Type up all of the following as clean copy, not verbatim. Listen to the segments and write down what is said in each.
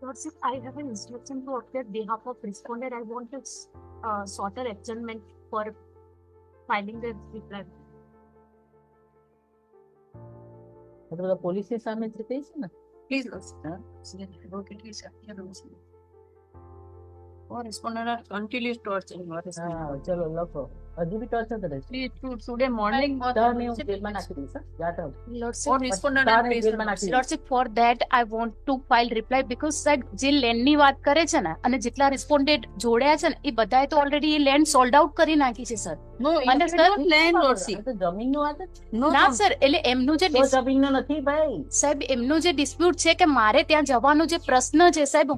Lordship, I have an instruction to appear behalf of respondent. I want to sort an adjournment for filing the reply. मतलब પોલીસની સામે જ કહી છે ને Please, advocate is here also. Or respondent are continuous torturing. હા ચલો લખો હજુ બી ટોર્ચર કરે છે Today morning, તારને હું જેલમાં નાખી દઈશ જાતો Lordship, or respondent are તારને placed જેલમાં on નાખી દઈશ Lordship, for that I want to file reply because સાહેબ જે લેન્ડની વાત કરે છે ને અને જેટલા રિસ્પોન્ડેન્ટ જોડ્યા છે ને એ બધાએ તો ઓલરેડી એ લેન્ડ સોલ્ડ આઉટ કરી નાખી છે સર. No, અને it sir, is not landlordship. આ તો જમીનનો વાત જ છે No, ના no. સર એટલે એમનું જે તો જમીનનો નથી ભાઈ સાહેબ એમનું જે ડિસ્પ્યુટ છે કે મારે ત્યાં જવાનો જે પ્રશ્ન છે સાહેબ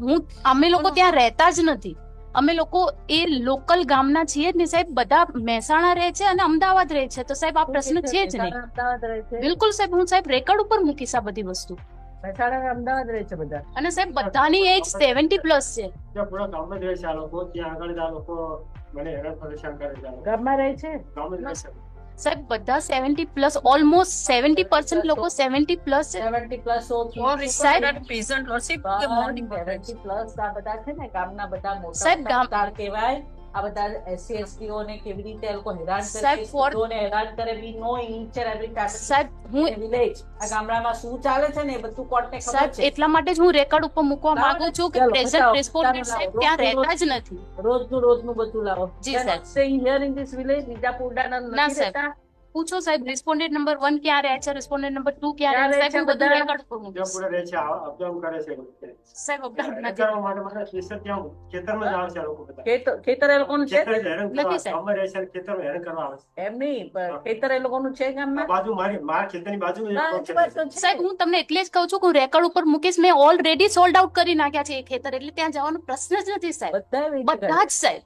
અમે લોકો ત્યાં રહેતા જ નથી. અમે લોકો એ લોકલ ગામના છીએ જ નહીં સાહેબ બધા મહેસાણા રહે છે અને અમદાવાદ રહે છે તો સાહેબ આ પ્રશ્ન છે જ નહીં. અમદાવાદ રહે છે બિલકુલ સાહેબ હું સાહેબ રેકોર્ડ ઉપર મૂકીશ આ બધી વસ્તુ મહેસાણા અને અમદાવાદ રહે છે બધા અને સાહેબ બધાની એજ 70+ છે. ત્યાં પૂરા ગામમાં જ રહે છે આ લોકો ત્યાં આગળ જ આ લોકો મને હેરાન પરેશાન કરે છે આ લોકો. ગામમાં રહે છે ગામમાં જ રહે છે. સાહેબ બધા 70+ ઓલમોસ્ટ 70% લોકો 70+ છે. 70+ Or સાહેબ, respondent are present, lordship, the morning. 70+ આ બધા છે ને ગામના બધા મોટા સાહેબ, ગામ- વિસ્તાર કહેવાય આ બધા SC ST ઓને કેવી રીતે એ લોકો હેરાન કરે સાહેબ, for- સ્ત્રીઓને હેરાન કરે we know each and every family સાહેબ હું in village આ ગામડામાં શું ચાલે છે ને એ બધું કોર્ટને ખબર સાહેબ છે એટલા માટે જ હું રેકોર્ડ ઉપર મૂકવા બરાબર. માંગુ છું કે ચાલો, પ્રેઝન્ટ બતાવો. રિસ્પોન્ડન્ટ ચાલો, સાહેબ લાવો. ત્યાં રોજનું રહેતા જ નથી. રોજનું બધું લાવો જી, સાહેબ. staying here in this village વિજાપુરડાના ના, નથી સાહેબ. રહેતા પૂછો સાહેબ રિસ્પોન્ડન્ટ નંબર 1 ક્યાં રહે છે રિસ્પોન્ડન્ટ નંબર 2 ક્યાં રહે છે સાહેબ હું બધું બધા? રેકોર્ડ ઉપર ત્યાં મૂકીશ. પૂરા રહે છે અપડાઉન કરે છે એ લોકો. સાહેબ અપડાઉન હેરાન નથી. કરવા માટે મને સ્પેશિયલ ત્યાં ખેતરમાં જ આવે છે આ લોકો બધા. ખેતર એ લોકોનું છે ખેતર જ હેરાન કરવા નથી, સાહેબ. ગામમાં રહે છે અને ખેતરમાં હેરાન કરવા આવે છે. એમ નહીં પણ ખેતર એ લોકોનું છે આ ગામમાં બાજુ મારા ખેતરની બાજુ ના, એ વાત તો છે. સાહેબ હું તમને એટલે જ કહું છું કે હું રેકોર્ડ ઉપર મૂકીશ મેં ઓલરેડી સોલ્ડ આઉટ કરી નાખ્યા છે એ ખેતર એટલે ત્યાં જવાનો પ્રશ્ન જ નથી સાહેબ બધા વેચી બધા જ સાહેબ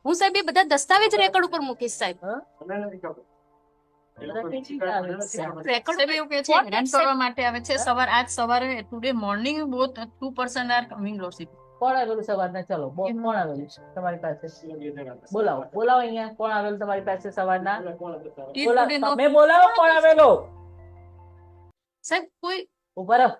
હું સાહેબ એ બધા દસ્તાવેજ રેકોર્ડ ઉપર મૂકીશ સાહેબ મને નથી ખબર. એ લોકો બધા વેચી કેટલી કાઢે, મને નથી આવે ખબર. રેકોર્ડ સાહેબ એવું કહે છે What? હેરાન કરવા માટે આવે છે આજ સવારે today morning both 2% are coming, lordship. કોણ આવેલું સવારના ચલો કોણ આવેલું તમારી પાસે બોલાવો. બોલાવો અહીંયા કોણ આવેલું તમારી પાસે સવારના કોણ હતા? Till બોલાવો today no. તમે બોલાવો કોણ આવેલો સાહેબ કોઈ ઉભા રહો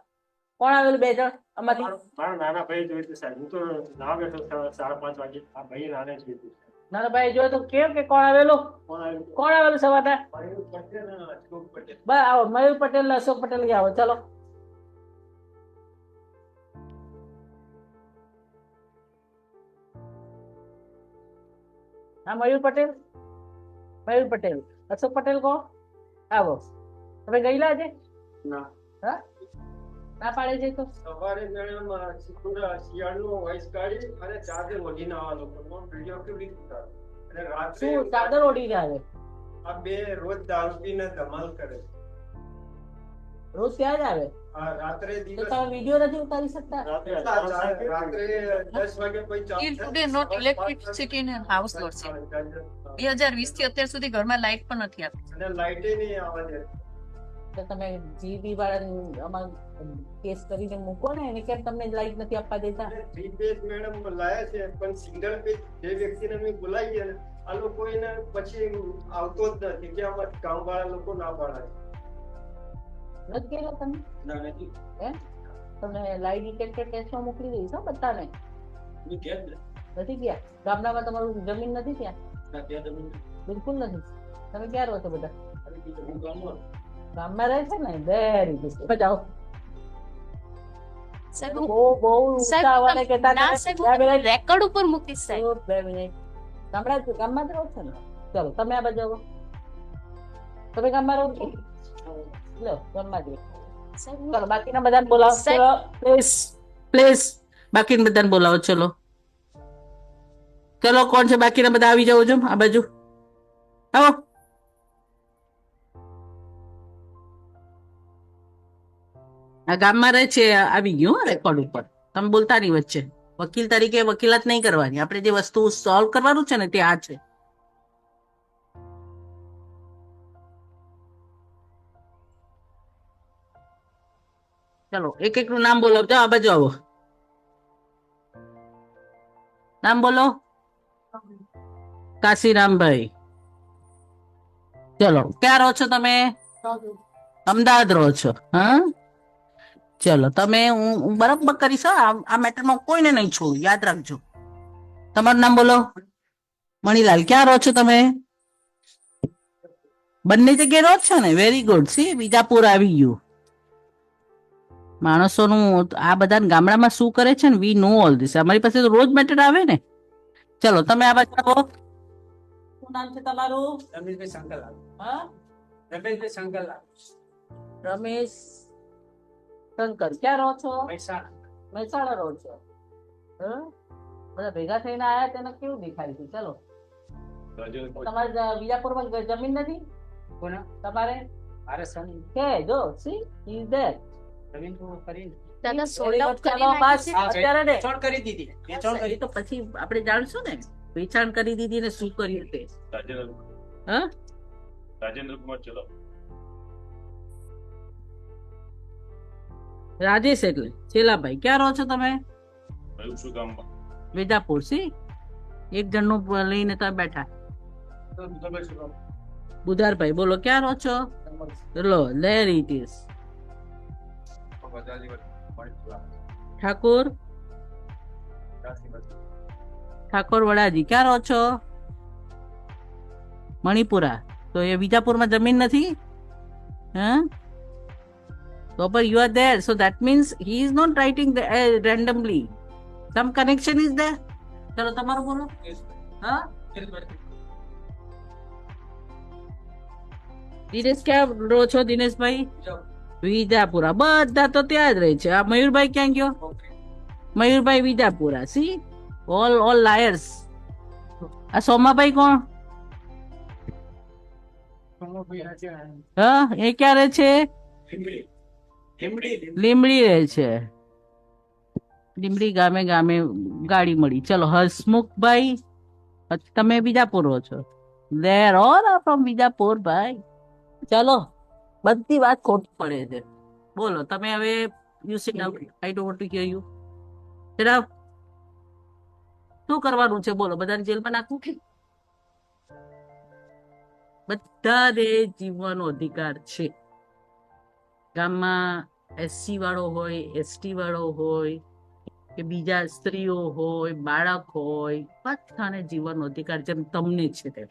કોણ આવેલું બે જણ આમાંથી મારા નાના ભાઈ જોયું હતું સાહેબ. હું તો ના બેઠો 5:30 વાગે. આ ભાઈ નાને જોયું હતું. નાના ભાઈ જોયો તો કેમ કે કોણ આવેલું કોણ આવ્યું? કોણ આવેલું સવારના મયુર પટેલ અને અશોક પટેલ. બસ આવો મયુર પટેલ ને અશોક પટેલ ગયા આવો ચલો હા મયુર પટેલ અશોક પટેલ કો આવો તમે ગયેલા આજે ના. હા ના પાડે છે તો સવારે મેડમ પૂરા શિયાળનો વોઇસ કાઢી અને ચાદર ઓઢીને આવા લોકોનો વિડીયો કેવી રીતે ઉતારો? અને રાત્રે શું ચાદર ઓઢીને આવે આ બે રોજ દારૂ પીને ધમાલ કરે. રોજ ત્યાં જ આવે આ રાત્રે તો દિવસ તમે વિડીયો નથી ઉતારી શકતા રાત્રે 10 વાગે કોઈ Till today not electricity in a house, lordship. 2020 થી અત્યાર સુધી ઘરમાં લાઇટ પણ નથી આપી. અને લાઇટે નહીં આવવા દે. તો તમે જીબી વાળાને આમાં કેસ કરીને મૂકો ને એને કેમ તમને લાઈટ નથી આપવા દેતા અને 3 પેજ મેડમ લાયા છે પણ સિંગલ પેજ જે વ્યક્તિને મેં બોલાવી ને આ લોકો એને પછી આવતો જ નથી કે આમાં કામવાળા લોકો ના પાડે. નથી ગયેલા તમે ના નથી. તમને લાઈટ ડિટેક્ટર ટેસ્ટમાં મોકલી દઈશ હો બધાને હું કેમ નથી ગયા ગામડામાં તમારું જમીન નથી ત્યાં ના ત્યાં તમે બિલકુલ નથી તમે ક્યાં રહો છો બધા હું ગામમાં ગામમાં રહે છે ને વેરી ગુડ જાઓ સાહેબ બહુ બહુ ઉતાવળે કહેતા ના તમે સાહેબ બે મિનિટ રેકોર્ડ ઉપર મૂકીશ સાહેબ બે મિનિટ ગામમાં જ રહો છો ને ચલો તમે આ બાજુ આવો તમે ગામમાં રહો છો લો ગામમાં જ રહો સાહેબ ચલો બાકીના બધાને બોલાવો સાહેબ- ચલો પ્લીઝ બાકીના બધાને બોલાવો ચલો ચલો કોણ છે બાકીના બધા આવી જાઓ છો આ બાજુ આવો આ ગામમાં રહે છે આવી ગયું રેકોર્ડ ઉપર તમે બોલતા નહીં વચ્ચે વકીલ તરીકે વકીલાત નહીં કરવાની આપણે જે વસ્તુ સોલ્વ કરવાનું છે ને તે આ છે ચલો એક એક નું નામ બોલો જાઓ આ બાજુ આવો નામ બોલો કાશીરામભાઈ. ચલો, ક્યાં રહો છો તમે? અમદાવાદ રહો છો? હા, ચલો તમે હું બરાબર કરીશ હો. આ મેટરમાં કોઈને નહીં છોડું, યાદ રાખજો. તમારું નામ બોલો. મણીલાલ. ક્યાં રહો છો તમે? બંને જગ્યાએ રહો જ છો ને? Very good. સી વિજાપુર આવી ગયું. માણસોનું આ બધા ગામડામાં શું કરે છે ને, વી નો ઓલ ધીસ. અમારી પાસે તો રોજ મેટર આવે ને. ચલો તમે આ બાજુ આવો. શું નામ છે તમારું? રમેશભાઈ શંકરલાલ. હા, રમેશભાઈ શંકરલાલ. રમેશ શંકર. ક્યાં રહો છો? મહેસાણા. મહેસાણા રહો છો? હા? બધા ભેગા થઈને આયા તેને કેવું દેખાય છે? ચલો, તમારે વિજાપુરમાં જમીન નથી? કોના? તમારે મારે સની કે જો સી ઇઝ ધેર. જમીન તો કરીને દાદા એ સોલ્ડ આઉટ ચાલો કરી બસ નાખી છે. અત્યારે ને વેચાણ કરી દીધી. વેચાણ એ કરી તો પછી આપણે જાણશું ને વેચાણ કરી દીધી ને શું કર્યું તે. હા, રાજેન્દ્ર કુમાર ચલો. રાજેશ એટલે ચેલાભાઈ. ક્યાં રહો છો તમે? કયું શું ગામમાં? વિજાપુર. સી એક જણનું લઈને તમે બેઠા. બુધારભાઈ બોલો, ક્યાં રહો છો? લો, there it is. Thakor. Thakor વડાજી. ક્યાં રહો છો? મણિપુરા. તો એ વિજાપુરમાં જમીન નથી? હા, તો પણ you are there, so that means he is not writing randomly. Some connection is there. ચલો તમારું બોલો. હા, દિનેશ ક્યાં રહો છો? દિનેશભાઈ વિજાપુરા. બધા તો ત્યાં જ રહે છે. આ મયુરભાઈ ક્યાં ગયો? Mayurbhai Vijapura. See all lawyers. આ સોમાભાઈ કોણ? હા, એ ક્યાં રહે છે? લીમડી રહે છે. લીમડી ગામે ગામે ગાડી મળી. ચલો હસમુખભાઈ, તમે વિજાપુર રહો છો? They're all are from Vijapur ભાઈ. ચલો, બધી વાત ખોટી પડે છે. બોલો તમે હવે. You sit down. I don't want to hear you. Sit શું કરવાનું છે બોલો? બધાને જેલમાં નાખવું કે? બધાને જીવવાનો અધિકાર છે. ગામમાં એસસી વાળો હોય, એસટી વાળો હોય કે બીજા સ્ત્રીઓ હોય, બાળક હોય, બધાને જીવવાનો અધિકાર જેમ તમને છે તેમ.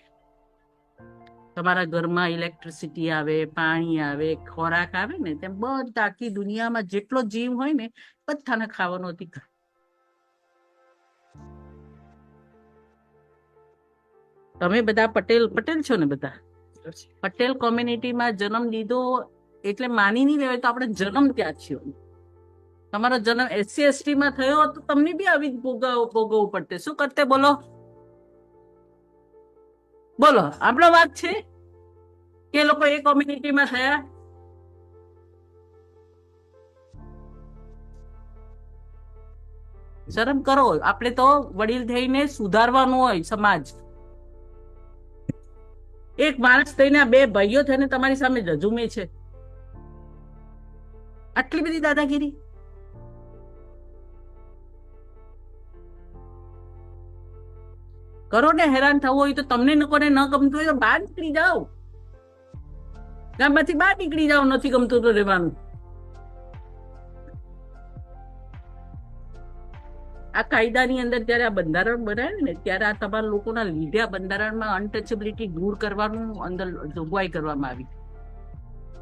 તમારા ઘરમાં ઇલેક્ટ્રિસિટી આવે, પાણી આવે, ખોરાક આવે ને તેમ બધા આખી દુનિયામાં જેટલો જીવ હોય ને બધાને ખાવાનો અધિકાર. તમે બધા પટેલ છો ને? બધા પટેલ કોમ્યુનિટીમાં જન્મ લીધો એટલે માની નહીં લેવાય તો આપણે જન્મ ત્યાં થયો. તમારો જન્મ એસસી એસટી માં થયો તો તમને બી આવી ભોગવવું પડતે. શું કરતે બોલો? બોલો, આપણો વાત છે કે લોકો એ કોમ્યુનિટીમાં થયા? શરમ કરો. આપણે તો વડીલ થઈને સુધારવાનું હોય સમાજ. એક માણસ થઈને બે ભાઈઓ થઈને તમારી સામે જજુમે છે. આટલી બધી દાદાગીરી. કરો ને. હેરાન થવું હોય તો તમને લોકોને ન ગમતું હોય તો બહાર નીકળી જાઓ. ગામમાંથી બહાર નીકળી જાઓ. નથી ગમતું તો રહેવાનું. આ કાયદાની અંદર જયારે આ બંધારણ બનાવ્યું ને ત્યારે આ તમારા લોકોના લીધે આ બંધારણમાં અનટચેબિલિટી દૂર કરવાનું અંદર જોગવાઈ કરવામાં આવી.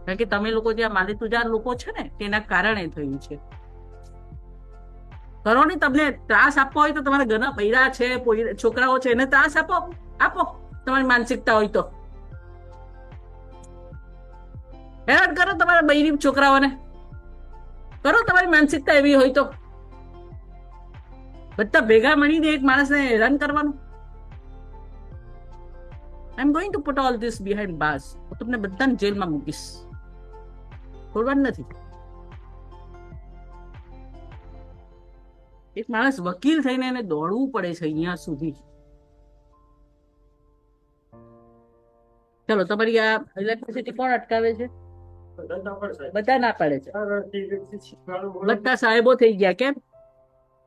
કારણ કે તમે લોકો જે માલિતુજાર લોકો છે ને તેના કારણે થયું છે. કરો ને. તમને ત્રાસ આપવો હોય તો તમારા ઘરના બૈરા છે, છોકરાઓ છે, એને ત્રાસ આપો તમારી માનસિકતા હોય તો. હેરાન કરો તમારા બૈરી છોકરાઓને. કરો તમારી માનસિકતા એવી હોય તો. બધા ભેગા મળીને એક માણસને હેરાન કરવાનું. I am going to put all this behind bars. હું તમને બધાને જેલમાં મૂકીશ. છોડવાનું નથી. એક માણસ વકીલ થઈને એને દોડવું પડે છે અહીંયા સુધી. ચલો, તમારી આ ઇલેક્ટ્રિસિટી કોણ અટકાવે છે? બધા ના પાડે છે. બધા સાહેબો થઈ ગયા. કેમ?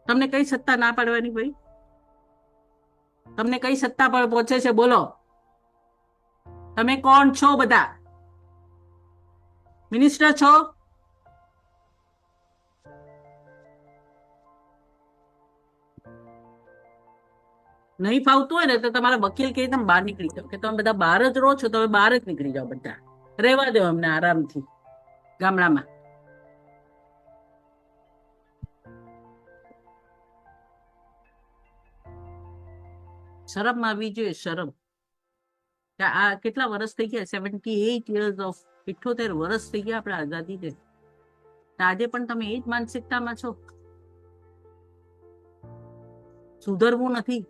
તમને કઈ સત્તા ના પાડવાની ભાઈ? તમને કઈ સત્તા પર પહોંચે છે બોલો? તમે કોણ છો? બધા મિનિસ્ટર છો? નહીં ફાવતું હોય ને તો તમારા વકીલ કહે તમે બહાર નીકળી જાઓ, કે તમે બધા બહાર જ રહો છો, તમે બહાર જ નીકળી જાઓ. બધા રહેવા દો અમને આરામથી ગામડામાં. શરમ આવી જોઈએ, શરમ. કે આ કેટલા વર્ષ થઈ ગયા? 78 years ઓફ 78 વર્ષ થઈ ગયા આપણે આઝાદી ને. આજે પણ તમે એ જ માનસિકતામાં છો. સુધરવું નથી.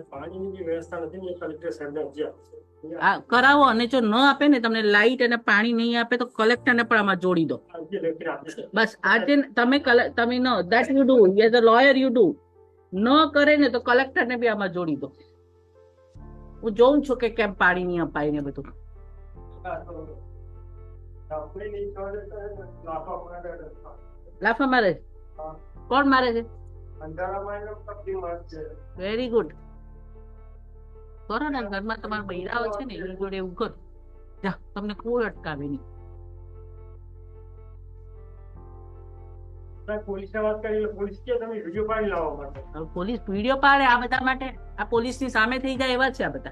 પાણીની બી વ્યવસ્થા નથી ને, કલેક્ટર સાહેબને અરજી આપશે. આ કરાવો, અને જો ન આપે ને તમને લાઈટ અને પાણી નહીં આપે તો કલેક્ટરને પણ આમાં જોડી દો. અરજી લેખિત આપશે. બસ આજે તમે know that you do as a lawyer you do. ન કરે ને તો કલેક્ટરને બી આમાં જોડી દો. હું જોઉં છું કે કેમ પાણી નહીં અપાય ને બધું. આપણે નહીં ખબર તો લાફા મારે. લાફા મારે છે? કોણ મારે છે? અંધારામાં એનો પકડી મારશે. Very good. કરો ને, ઘરમાં તમારા બૈરાઓ છે ને એની જોડે એવું કરો. જા, તમને કોઈ અટકાવે નહીં. પોલીસને વાત કરી એટલે પોલીસ કે તમે વિડીયો પાડી લાવવા માટે. હવે પોલીસ વિડીયો પાડે આ બધા માટે? આ પોલીસની સામે થઈ જાય એવા છે આ બધા.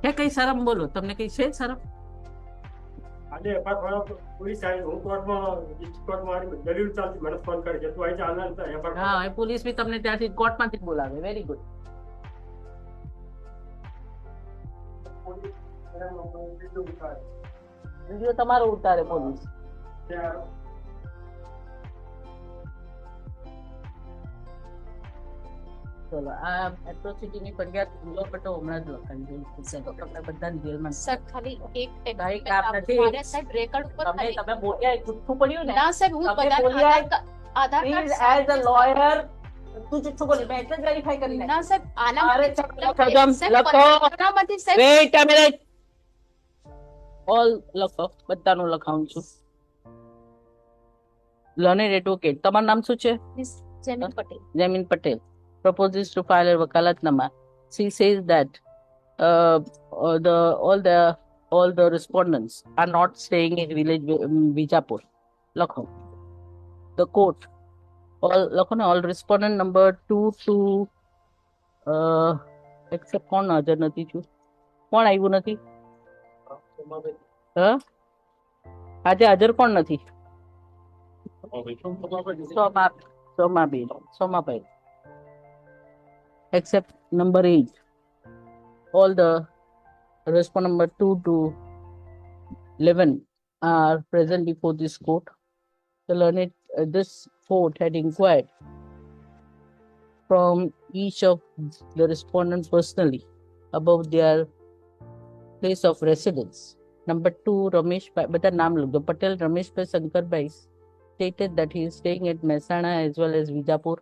હે કઈ શરમ બોલો? તમને કઈ છે શરમ? આજે એફઆર પોલીસ આવી, હું કોર્ટમાં ડિસ્ટ્રિક્ટ મારી દલીલ ચાલતી, મને ફોન કરી કે તું આવી જા, આના એફઆર. હા, એ પોલીસ બી તમને ત્યાંથી કોર્ટમાંથી જ બોલાવે. Very good. પોલીસ એનો વિડીયો ઉતારે. વિડીયો તમારો ઉતારે પોલીસ. ત્યાં ચલો, આ એટ્રોસિટીની ફરિયાદ ઉલ્લો પટ્ટો હમણાં જ લખાવી દઉં. તમને બધાને જેલમાં. સર ખાલી એક ભાઈ, કામ નથી. મારે સાહેબ રેકોર્ડ ઉપર તમે ખાલી- તમે બોલ્યા એ જુઠ્ઠું પડ્યું ને. ના સાહેબ, હું તમે બધા બોલ્યા આધાર Please, card as a lawyer, તું જુઠ્ઠું બોલી. મેં એટલે જ વેરીફાઈ કરી નાખ્યું. ના સાહેબ, આના અરે, માટે સદમ, સાહેબ, લખો. આનામાંથી સાહેબ Wait a minute. All લખો, બધાનું લખાવું છું. Learned advocate. તમારું નામ શું છે? Miss જેમિન Patel. Jamin Patel proposes to file a wakalatnama. She says that all the respondents are not staying in village Vijapur. Lakho. The court. All respondent number 2 to except કોણ હાજર નથી છું? કોણ આવ્યું નથી? હ? આજે હાજર કોણ નથી? Somabhai. Except number 8. All the respondent number 2 to 11 are present before this court. The learned this court had inquired from each of the respondents personally about their place of residence. Number 2, Ramesh Bhai, but the naam log do, Patel Ramesh Bhai Shankar Bhai stated that he is staying at Mehsana as well as Vijapur.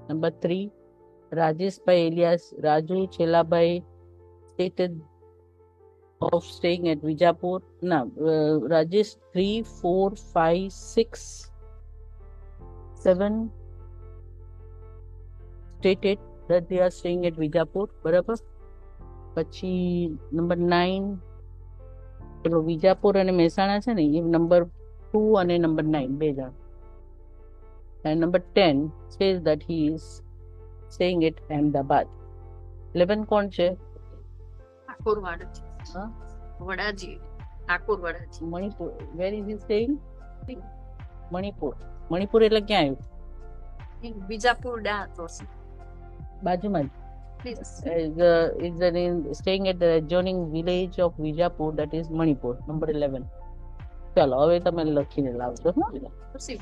Number 3, Rajesh Bhai alias Raju Chelabhai stated of staying at Vijapur. No, Rajesh 3, 4, 5, 6, 7 stated that they are staying at Vijapur. બરાબર. પછી number 9 પેલો વિજાપુર અને મહેસાણા છે ને, એ number 2 અને number 9 બે જણ. And number 10 says that he is staying at Ahmedabad. 11 કોણ છે? ઠાકોર વડાજી. હા? વડાજી Thakor વડાજી. Manipur. Where is he staying? Manipur. Manipur એટલે ક્યાં આવ્યું? વિજાપુર ડા તો બાજુમાં જ. Please is staying at the adjoining village of Vijapur, that is Manipur. Number 11. ચાલો હવે તમે લખીને લાવજો.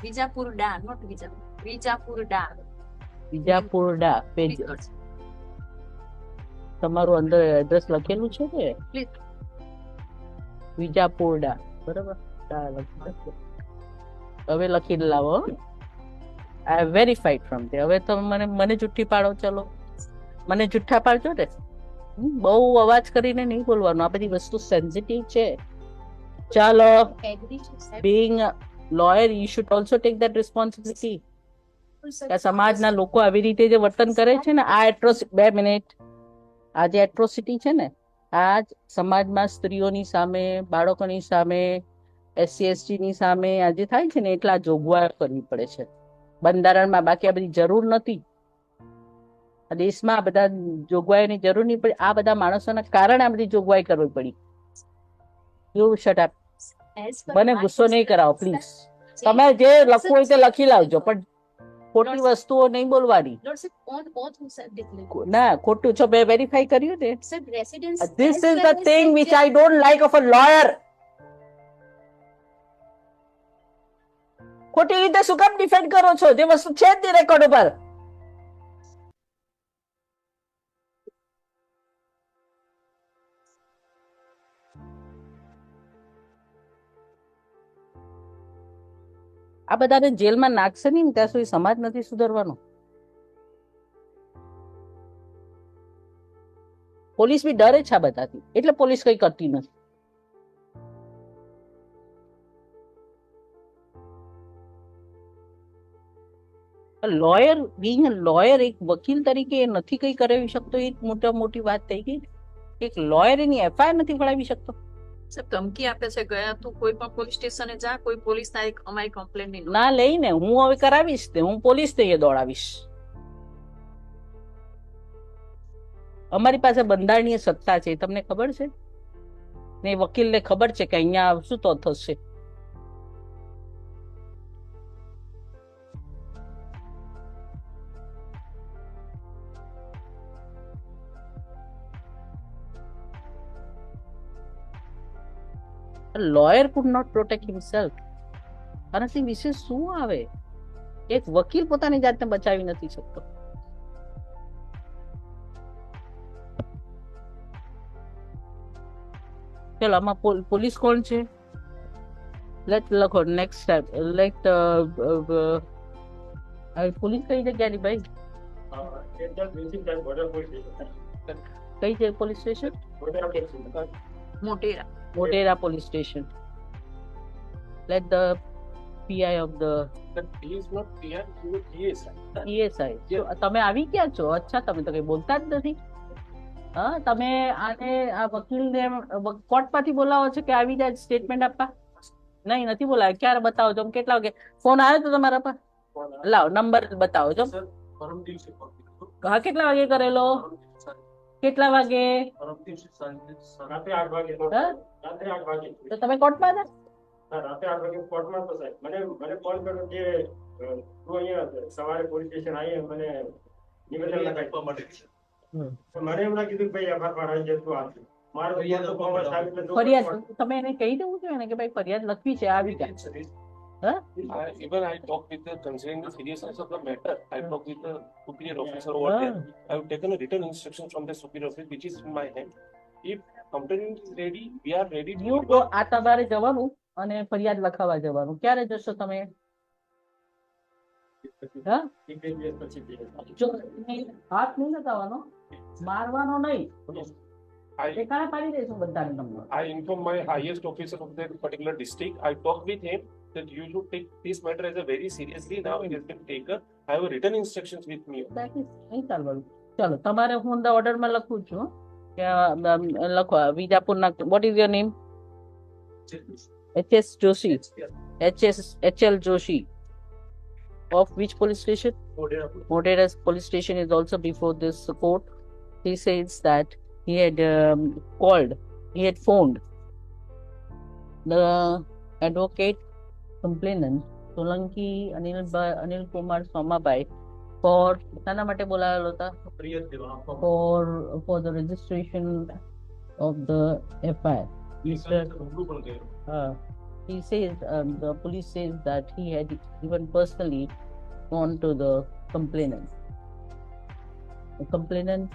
વિજાપુર ડા નોટ વિજાપુર. વિજાપુર ડા. વિજાપુરડા પેજ. તમારું અંદર એડ્રેસ લખેલું છે કે? Please. વિજાપુરડા. બરાબર. હવે લખીને લાવો. I have verified from there. હવે તમે મને જુઠ્ઠી પાડો. ચલો મને જુઠ્ઠા પાડજો ને. બહુ અવાજ કરીને નહીં બોલવાનું. આ બધી વસ્તુ સેન્સિટિવ છે. ચાલો. એગ્રી છે સાહેબ. Being a lawyer, you should also take that responsibility. કે સમાજના લોકો આવી રીતે જે વર્તન કરે છે ને, આ એટ્રોસિટી, 2 મિનિટ, આ જે એટ્રોસિટી છે ને, આ જ સમાજમાં સ્ત્રીઓની સામે, બાળકોની સામે, SC ST ની સામે આજે થાય છે ને, એટલા જોગવાઈ કરવી પડે છે બંધારણમાં. બાકી આ બધી જરૂર નથી. આ દેશમાં આ બધા જોગવાઈઓની જરૂર નહીં પડી. આ બધા માણસોના કારણે આ બધી જોગવાઈ કરવી પડી. You shut up. મને ગુસ્સો નહીં કરાવો પ્લીઝ. તમે જે લખવું હોય તે લખી લાવજો, પણ ખોટી વસ્તુઓ નહીં બોલવાની. ના, ખોટું છો. મેં વેરીફાઈ કર્યું ને. This is the thing which I don't like of a lawyer. ખોટી રીતે શું કામ ડિફેન્ડ કરો છો? જે વસ્તુ છે જ નહીં રેકોર્ડ ઉપર. આ બધાને જેલમાં નાખશે નહીં ને ત્યાં સુધી સમાજ નથી સુધરવાનો. પોલીસ બી ડરે છે આ બધાથી, એટલે પોલીસ કઈ કરતી નથી. લોયર, બીંગ લોયર, એક વકીલ તરીકે એ નથી કઈ કરાવી શકતો, એ મોટી વાત થઈ ગઈ. એક લોયર એની FIR નથી ફળાવી શકતો. સાહેબ ધમકી આપે છે, ગયા તું કોઈ પણ પોલીસ સ્ટેશને જા, કોઈ પોલીસ તારીખ અમારી કમ્પ્લેન નહીં ના લઈને હું હવે કરાવીશ તે, હું પોલીસ તે દોડાવીશ. અમારી પાસે બંધારણીય સત્તા છે, તમને ખબર છે ને? વકીલને ખબર છે કે અહીંયા શું તો થશે. Lawyer could not protect himself. આનાથી વિશેષ શું આવે? એક વકીલ પોતાની જાતને બચાવી નથી શકતો. ચલો આમાં પોલીસ કોણ છે? લેટ લખો નેક્સ્ટ સ્ટેપ. લેટ પોલીસ કઈ જગ્યાની ભાઈ? કઈ છે police station? Motera. Modera police station. Let the PI of the ESI. તમે આવી ગયા છો? અચ્છા, તમે તો કઈ બોલતા જ નથી. હા, તમે આને આ વકીલને કોર્ટમાંથી બોલાવો છો કે આવી જાય સ્ટેટમેન્ટ આપવા? નહીં, નથી બોલાવ્યો. ક્યારે બતાવો છો? કેટલા વાગે ફોન આવ્યો તો તમારા પર? લાવો નંબર બતાવો છો. હા, કેટલા વાગે કરેલો? કેટલા વાગે? રાત્રે 8 વાગે. રાત્રે 8 વાગે. તો તમે કોર્ટમાં હતા? રાત્રે 8 વાગે કોર્ટમાં તો સાહેબ મને કોલ કર્યો કે તું અહીંયા સવારે પોલીસ સ્ટેશન આવી મને નિવેદન લખાવવા માટે. મને એમણે કીધું કે ભાઈ આભાર મારા જતું આપી મારો ફરિયાદ તમે એને કહી દેવું જોઈએ ને કે ભાઈ ફરિયાદ લખવી છે, આવી જાય. Even I talked with the, considering the seriousness of the matter, I talked with the superior officer over there. I have taken a written instruction from the superior officer, which is in my hand. If complaint is ready, we are ready to તો આ તમારે જવાનું અને ફરિયાદ લખાવવા જવાનું. ક્યારે જશો તમે? હા, જો હાથ નહીં લગાવવાનો, મારવાનો નહીં. એ કાંઈ પાડી દઈશું બધાને તમને. I informed my highest officer of that particular district. I talked with him that you should take this matter as a very seriously. Now it has been taken. I have written instructions with me. નહીં ચાલવાનું. ચલો તમારે હું the ઓર્ડરમાં લખું છું કે લખો વિજાપુરના. What is your name? HS Joshi. HL Joshi. Of which police station? Modera police station is also before this court. He says that he had phoned the advocate complainant Solanki Anil Kumar Somabai for શાના માટે બોલાવેલો હતા? for the registration of the FIR. He says the police says that he had even personally gone to the complainant. The complainant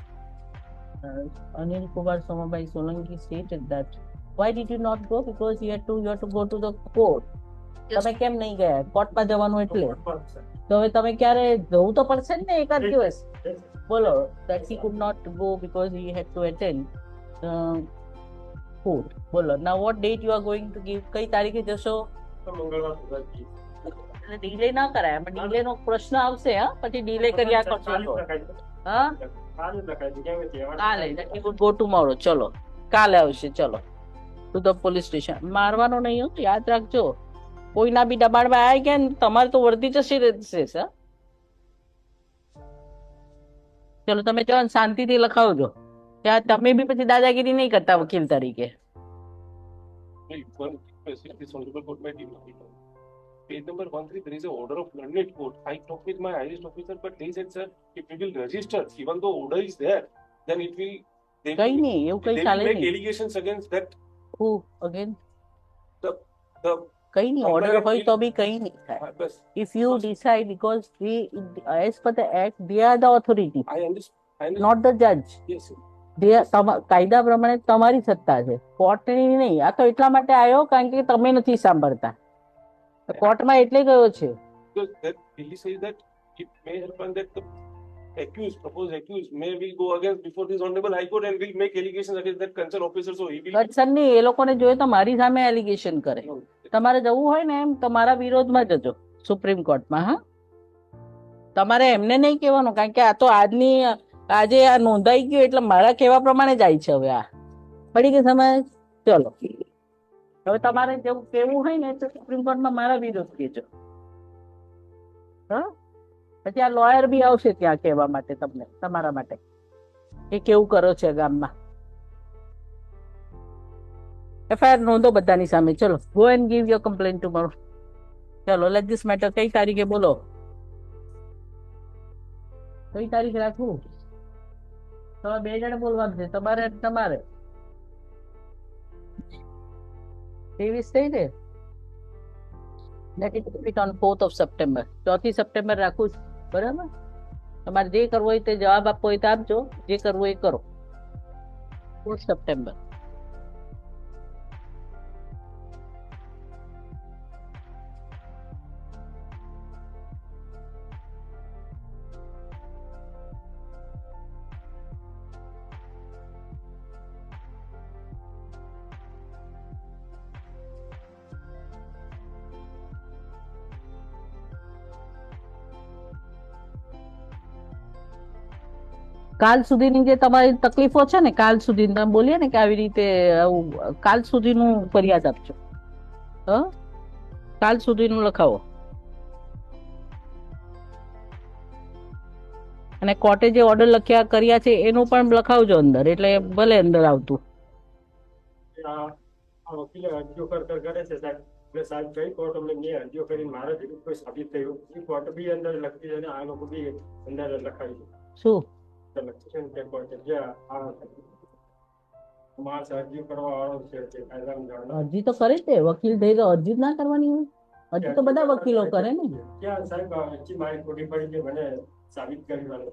Anil Kumar Somabai Solanki stated that why did you not go? Because you had to go to the court. તમે કેમ નહીં ગયા? કોર્ટમાં જવાનું એટલે તો હવે તમે ક્યારે જવું તો પડશે ને એકાદ દિવસ. બોલો that he could not go because he had to attend court. બોલો now what date you are going to give? કઈ તારીખે જશો? મંગળવાર. ડીલે ના કરાય, ડીલે નો પ્રશ્ન આવશે. હા, પછી ડીલે કર્યા કરશો કાલે તો. લખાઈ દો. હા, કાલે લખાઈ દો. કેમ કે તહેવાર કાલે ગો ટુમોરો. ચલો કાલે આવશે. ચલો ટુ ધ પોલીસ સ્ટેશન. મારવાનો નહીં હો, યાદ રાખજો. કોઈના બી દબાણમાં આવી ગયા ને તમારે તો વર્તી જશે રહેશે. હા, ચલો તમે જો શાંતિથી લખાવજો. ત્યાં તમે બી પછી દાદાગીરી નહીં કરતા વકીલ તરીકે. One request, this honorable court may deem. Page number 13, there is an order of learned court. I talked with my highest officer, but they said, sir, if we will register, even though order is there, then it will. They કઈ will, નહીં, એવું કઈ they ચાલે will make નહીં. allegations against that. Who again? The કઈ નહીં, order હોય તો બી કઈ નહીં થાય. bus. If you decide, because we, as per the act, they are the authority, I understand. not the judge. Yes, sir. કાયદા પ્રમાણે તમારી સત્તા છે, કોર્ટની નહીં. આ તો એટલા માટે આવ્યો કારણ કે તમે નથી સાંભળતા. કોર્ટમાં એટલે ગયો છે. Because that he says that it may happen that the accused, proposed accused, may will go against before this honorable high court and will make allegations against that concerned officer. So he will. કટસન નહીં, એ લોકોને જોઈએ તો મારી સામે allegation કરે. તમારે જવું હોય ને એમ તમારા વિરોધમાં જજો સુપ્રીમ કોર્ટમાં. હા, તમારે એમને નહીં કહેવાનું, કારણ કે આ તો આજે આ નોંધાઈ ગયું એટલે મારા કહેવા પ્રમાણે જાય છે. હવે આ પડી ગઈ સમજ. ચલો હવે તમારે જેવું કેવું હોય ને તો સુપ્રીમ કોર્ટમાં મારા વિરોધ કહેજો. હા, પછી આ લોયર બી આવશે ત્યાં કહેવા માટે તમને, તમારા માટે એ કેવું કરો છે ગામમાં. એફઆઈઆર નોંધો બધાની સામે. ચલો go and give your complain tomorrow. ચલો લેટ ધીસ મેટર. કઈ તારીખે બોલો? કઈ તારીખ રાખવું? તમારે બે જણ બોલવાનું છે, તમારે 23 થઈ ને. Let it on 4th of September. 4th September રાખું છું, બરાબર? તમારે જે કરવું હોય તે જવાબ આપવો હોય તો આપજો, જે કરવું હોય એ કરો. 4th September. કાલ સુધીની જે તમારી તકલીફો છે ને, કાલ સુધી તમે બોલીએ ને કે આવી રીતે આવું, કાલ સુધીનું ફરિયાદ આપજો. હ, કાલ સુધીનું લખાવો. અને કોર્ટે જે ઓર્ડર કર્યા છે એનું પણ લખાવજો અંદર, એટલે ભલે અંદર આવતું. આ વકીલે અરજીઓ કરે છે સાહેબ. એટલે સાહેબ કઈ કોર્ટ અમને મેં અરજીઓ કરીને મારા જેટલું કોઈ સાબિત થયું એ કોર્ટ બી અંદર લખતી છે અને આ લોકો બી અંદર લખાવી શું લખતી છે ને તે કોર્ટે જે આ માણસ અરજી કરવા વાળો છે તે કાયદામાં જાણવા. અરજી તો કરે છે વકીલ થઈ તો અરજી જ ના કરવાની હોય? અરજી તો બધા વકીલો કરે ને. ક્યાં સાહેબ અરજી મારી ખોટી પડી છે, મને સાબિત કરી વાળો.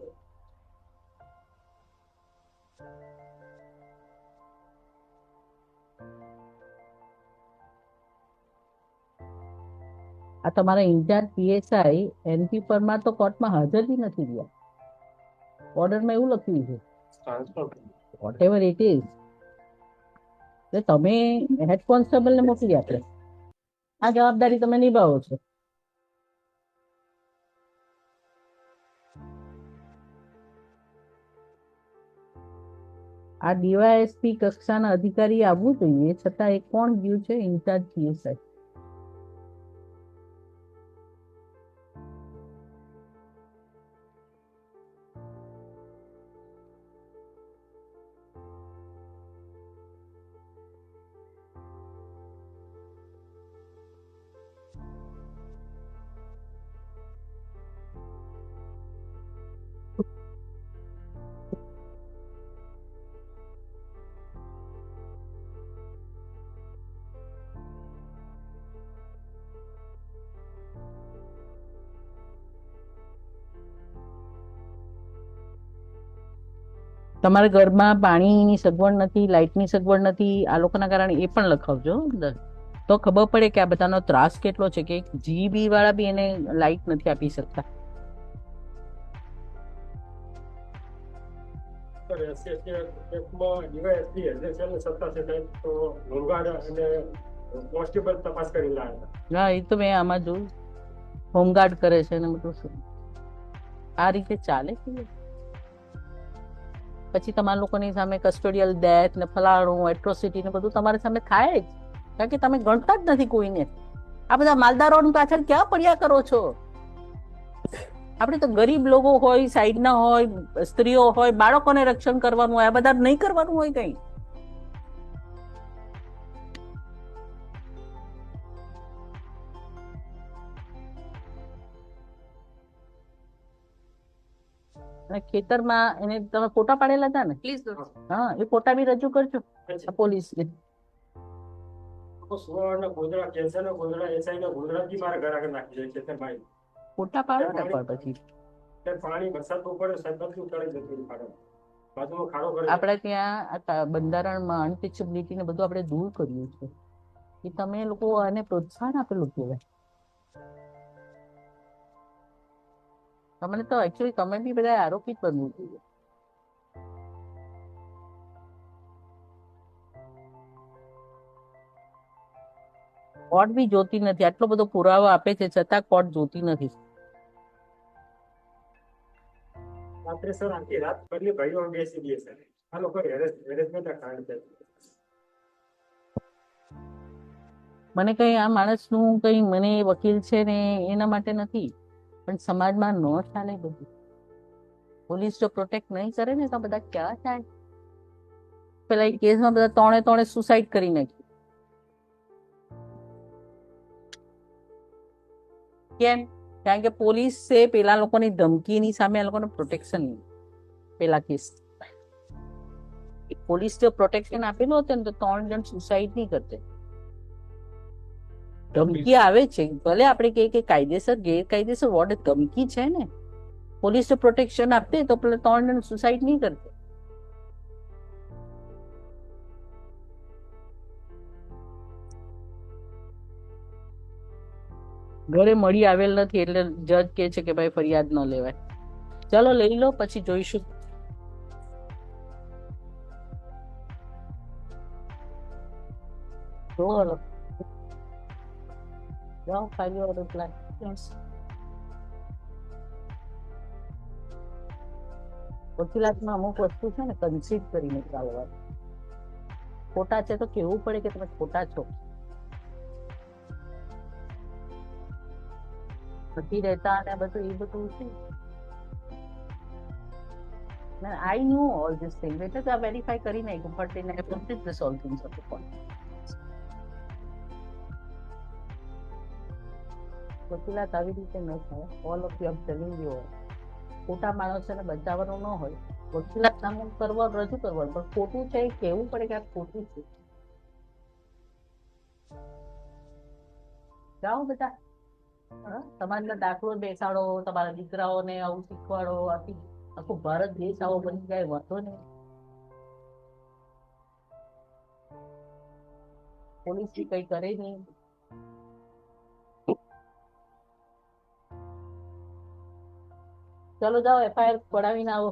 આ તમારા ઇન્ચાર્જ પીએસઆઈ એનપી પરમાર તો કોર્ટમાં હાજર બી નથી રહ્યા. ઓર્ડરમાં એવું લખ્યું છે Transfer. Whatever it is. તમે હેડ કોન્સ્ટેબલને મોકલી આપે. આ જવાબદારી તમે નિભાવો છો. આ ડીવાયએસપી કક્ષાના અધિકારી આવવું જોઈએ, છતાં એ કોણ ગયું છે? Incharge PSI. તમારા ઘરમાં પાણીની સગવડ નથી, લાઇટની સગવડ નથી, આ લોકોના કારણે એ પણ લખાવજો અંદર. તો ખબર પડે કે આ બધાનો ત્રાસ કેટલો છે, કે જીબી વાળા બી એને લાઇટ નથી આપી શકતા. કોન્સ્ટેબલ તપાસ કરી લાવ્યા. હા, એ તો મેં આમાં જોયું. હોમગાર્ડ કરે છે ને બધું શું આ રીતે ચાલે કે પછી તમારા લોકોની સામે કસ્ટોડિયલ ડેથ ને ફલાણું એટ્રોસિટી ને બધું તમારી સામે થાય જ કારણ કે તમે ગણતા જ નથી કોઈને આ બધા માલદારોની પાછળ ક્યાં પડ્યા કરો છો આપણે તો ગરીબ લોકો હોય સાઈડના હોય સ્ત્રીઓ હોય બાળકોને રક્ષણ કરવાનું હોય આ બધા નહીં કરવાનું હોય કઈ અને ખેતરમાં એને તમે ફોટા પાડેલા હતા ને પ્લીઝ હા એ ફોટા બી રજૂ કરજો પોલીસ સુવાળના ગોધરા કેન્સરના ગોધરા એસઆઈના ગોધરાથી મારા ઘર આગળ નાખી જાય છે ભાઈ ફોટા પાડો ને પણ પછી ત્યારે પાણી વરસાદ પડે સરબત ચડે જતું પાડે બાજુમાં ખાડો કરે આપણે ત્યાં બંધારણમાં અનટીચેબિલિટી ને બધું આપણે દૂર કર્યું છે એ તમે લોકો આને પ્રોત્સાહન આપેલું કહેવાય તમને તો એકચ્યુઅલી તમે બી બધા આરોપી બનવું જોઈએ કોર્ટ બી જોતી નથી આટલો બધો પુરાવો આપે છે છતાં કોર્ટ જોતી નથી રાત્રે સર આખી રાત બદલી ભાઈઓ બેસી દે સર આ લોકો હેરેસમેન્ટ કાંડ છે મને કઈ આ માણસનું કઈ મને વકીલ છે ને એના માટે નથી પણ સમાજમાં ન ચાલે બધું પોલીસ જો પ્રોટેક્ટ નહીં કરે ને તો બધા ક્યાં થાય પેલા એ કેસમાં બધા ત્રણે સુસાઇડ કરી નાખ્યું કેમ કારણ કે પોલીસે પેલા લોકોની ધમકીની સામે આ લોકોને પ્રોટેક્શન નહીં પેલા કેસ પોલીસ જો પ્રોટેક્શન આપેલું હતું ને તો 3 જણ સુસાઇડ નહીં કરતે ધમકી આવે છે ભલે આપણે કહીએ કે કાયદેસર ગેરકાયદેસર વોર્ડ ધમકી છે ને પોલીસ જો પ્રોટેક્શન આપતે તો પેલા 3 જણ સુસાઇડ નહીં કરતે ઘરે મળી આવેલ નથી એટલે જજ કે છે કે ભાઈ ફરિયાદ ન લેવાય ચલો લઈ લો પછી જોઈશું બોલો જાઓ ફાઇલ યોર રિપ્લાય વકીલાતમાં અમુક વસ્તુ છે ને કન્સીડ કરીને ચાલવાનું ખોટા છે તો કેવું પડે કે તમે ખોટા છો નથી રહેતા અને બધું એ બધું છે I knew all these things. એટલે તો આ વેરીફાઈ કરી નાખ્યું but એને complete the all things of the point. વકીલાત આવી રીતે ન થાય all of you telling you ખોટા માણસોને બચાવવાનું ન હોય વકીલાત નામું કરવા રજૂ કરવાનું પણ ખોટું છે એ કહેવું પડે કે આ ખોટું છે જાઓ બેટા તમારા દાખલો બેસાડો તમારા દીકરાઓને આવું શીખવાડો આખું ભારત દેશ આવો બની જાય વાંધો નહીં પોલીસ કઈ કરે નહીં ચલો જાઓ એફઆઈઆર પડાવીને આવો